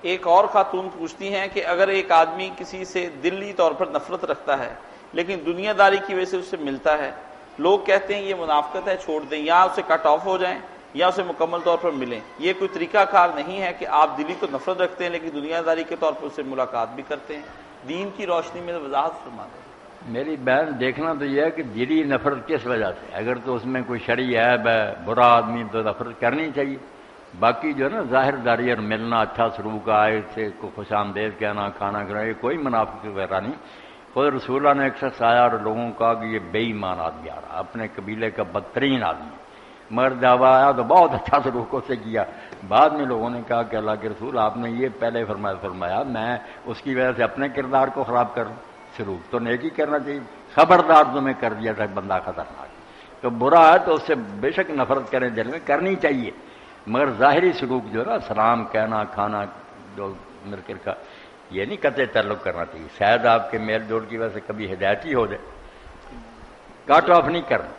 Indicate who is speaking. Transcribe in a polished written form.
Speaker 1: ایک اور خاتون پوچھتی ہیں کہ اگر ایک آدمی کسی سے دلی طور پر نفرت رکھتا ہے لیکن دنیا داری کی وجہ سے اس سے ملتا ہے، لوگ کہتے ہیں یہ منافقت ہے، چھوڑ دیں، یا اسے کٹ آف ہو جائیں یا اسے مکمل طور پر ملیں، یہ کوئی طریقہ کار نہیں ہے کہ آپ دلی تو نفرت رکھتے ہیں لیکن دنیا داری کے طور پر اس سے ملاقات بھی کرتے ہیں؟ دین کی روشنی میں وضاحت فرما دیں۔
Speaker 2: میری بہن دیکھنا تو یہ ہے کہ دلی نفرت کس وجہ سے، اگر تو اس میں کوئی شرعی عیب ہے، برا آدمی، تو نفرت کرنی چاہیے۔ باقی جو ہے نا ظاہر داری اور ملنا، اچھا سلوک، آئے سے کو خوش آمدید کہنا، کھانا کھلانا، یہ کوئی منافق وغیرہ نہیں۔ خود رسول اللہ نے ایک شخص آیا اور لوگوں کو کہا کہ یہ بے ایمان آدمی آ رہا، اپنے قبیلے کا بدترین آدمی، مگر جب آیا تو بہت اچھا سلوک اس سے کیا۔ بعد میں لوگوں نے کہا کہ اللہ کے رسول آپ نے یہ پہلے فرمایا میں اس کی وجہ سے اپنے کردار کو خراب کروں، سلوک تو نیکی کرنا چاہیے، خبردار تمہیں کر دیا تھا بندہ خطرناک، تو برا ہے تو اس سے بے شک نفرت کریں، دل میں کرنی چاہیے، مگر ظاہری سلوک جو ہے نا سلام کہنا، کھانا جو مل کر کا، یہ نہیں قطع تعلق کرنا چاہیے۔ شاید آپ کے میل جول کی وجہ سے کبھی ہدایتی ہو جائے، کٹ آف نہیں کرنا۔